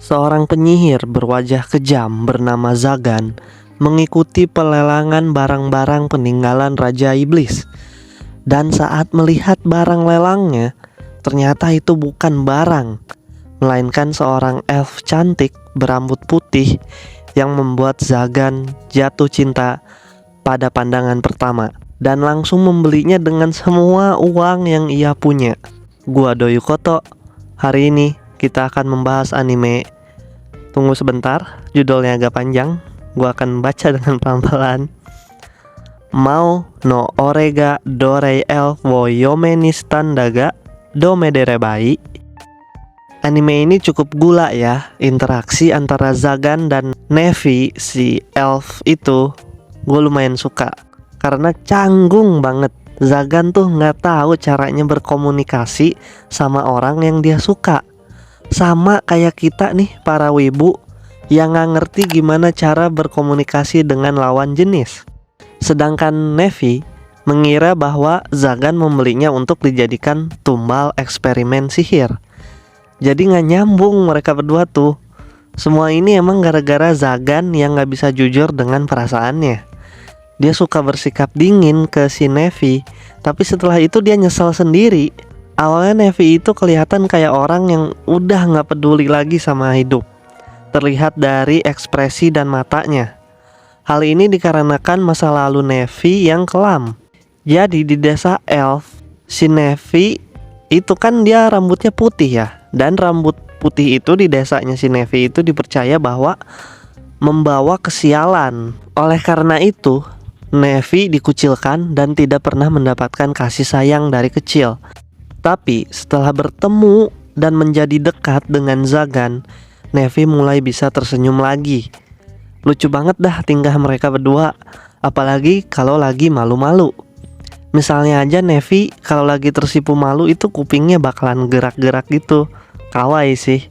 Seorang penyihir berwajah kejam bernama Zagan mengikuti pelelangan barang-barang peninggalan Raja Iblis. Dan saat melihat barang lelangnya, ternyata itu bukan barang, melainkan seorang elf cantik berambut putih yang membuat Zagan jatuh cinta pada pandangan pertama dan langsung membelinya dengan semua uang yang ia punya. Gua Doyukoto. Hari ini kita akan membahas anime. Tunggu sebentar, judulnya agak panjang. Gua akan baca dengan pelan-pelan. Mao no Orega Dorei Elf wo Yome ni Standaga Domederebai. Anime ini cukup gula ya. Interaksi antara Zagan dan Nevi si elf itu gue lumayan suka karena canggung banget. Zagan tuh nggak tahu caranya berkomunikasi sama orang yang dia suka. Sama kayak kita nih para wibu yang nggak ngerti gimana cara berkomunikasi dengan lawan jenis. Sedangkan Nevi mengira bahwa Zagan membelinya untuk dijadikan tumbal eksperimen sihir. Jadi nggak nyambung mereka berdua tuh. Semua ini emang gara-gara Zagan yang nggak bisa jujur dengan perasaannya. Dia suka bersikap dingin ke si Nevi, tapi setelah itu dia nyesel sendiri. Awalnya Nevi itu kelihatan kayak orang yang udah nggak peduli lagi sama hidup. Terlihat dari ekspresi dan matanya. Hal ini dikarenakan masa lalu Nevi yang kelam. Jadi di desa elf, si Nevi itu kan dia rambutnya putih ya. Dan rambut putih itu di desanya si Nevi itu dipercaya bahwa membawa kesialan. Oleh karena itu Nevi dikucilkan dan tidak pernah mendapatkan kasih sayang dari kecil. Tapi setelah bertemu dan menjadi dekat dengan Zagan, Nevi mulai bisa tersenyum lagi. Lucu banget dah tingkah mereka berdua, apalagi kalau lagi malu-malu. Misalnya aja Nevi kalau lagi tersipu malu itu kupingnya bakalan gerak-gerak gitu. Kawaii sih.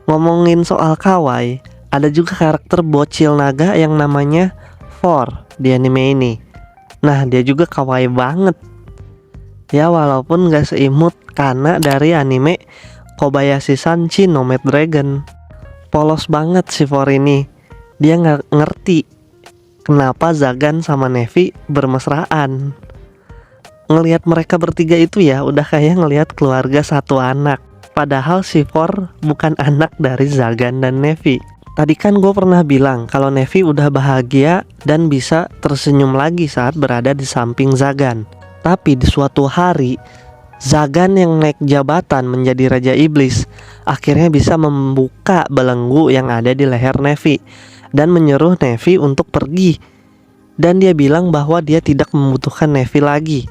Ngomongin soal kawaii, ada juga karakter bocil naga yang namanya For di anime ini. Nah, dia juga kawaii banget. Ya walaupun gak seimut Kana dari anime Kobayashi Sanchi no Maid Dragon. Polos banget si For ini. Dia gak ngerti kenapa Zagan sama Nevi bermesraan. Ngelihat mereka bertiga itu ya udah kayak ngelihat keluarga satu anak. Padahal si For bukan anak dari Zagan dan Nevi. Tadi kan gue pernah bilang kalau Nevi udah bahagia dan bisa tersenyum lagi saat berada di samping Zagan. Tapi di suatu hari, Zagan yang naik jabatan menjadi Raja Iblis akhirnya bisa membuka belenggu yang ada di leher Nevi dan menyuruh Nevi untuk pergi. Dan dia bilang bahwa dia tidak membutuhkan Nevi lagi.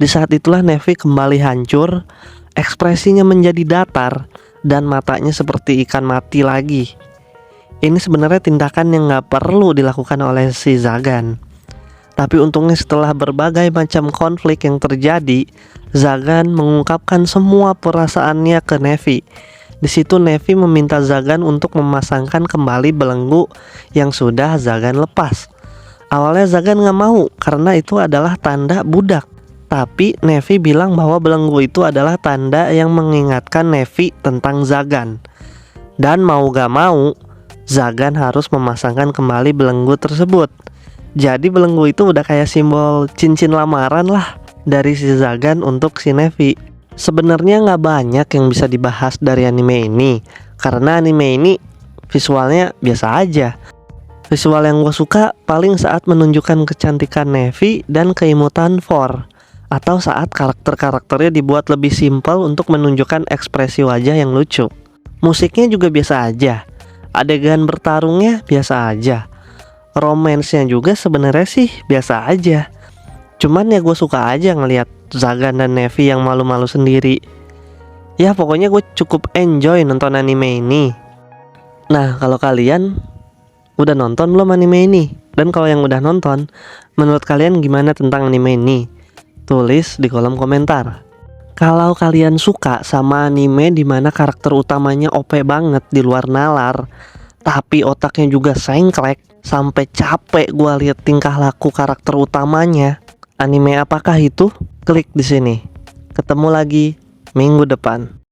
Di saat itulah Nevi kembali hancur, ekspresinya menjadi datar dan matanya seperti ikan mati lagi. Ini sebenarnya tindakan yang gak perlu dilakukan oleh si Zagan. Tapi untungnya setelah berbagai macam konflik yang terjadi, Zagan mengungkapkan semua perasaannya ke Nevi. Di situ Nevi meminta Zagan untuk memasangkan kembali belenggu yang sudah Zagan lepas. Awalnya Zagan gak mau karena itu adalah tanda budak. Tapi Nevi bilang bahwa belenggu itu adalah tanda yang mengingatkan Nevi tentang Zagan. Dan mau gak mau, Zagan harus memasangkan kembali belenggu tersebut. Jadi belenggu itu udah kayak simbol cincin lamaran lah dari si Zagan untuk si Nevi. Sebenarnya nggak banyak yang bisa dibahas dari anime ini karena anime ini visualnya biasa aja. Visual yang gue suka paling saat menunjukkan kecantikan Nevi dan keimutan For, atau saat karakter-karakternya dibuat lebih simpel untuk menunjukkan ekspresi wajah yang lucu. Musiknya juga biasa aja. Adegan bertarungnya biasa aja. Romansnya juga sebenarnya sih biasa aja. Cuman ya gue suka aja ngelihat Zagan dan Nevi yang malu-malu sendiri. Ya pokoknya gue cukup enjoy nonton anime ini. Nah kalau kalian udah nonton belum anime ini? Dan kalau yang udah nonton, menurut kalian gimana tentang anime ini? Tulis di kolom komentar. Kalau kalian suka sama anime dimana karakter utamanya OP banget di luar nalar, tapi otaknya juga sengklek, sampai capek gua lihat tingkah laku karakter utamanya, anime apakah itu? Klik di sini. Ketemu lagi minggu depan.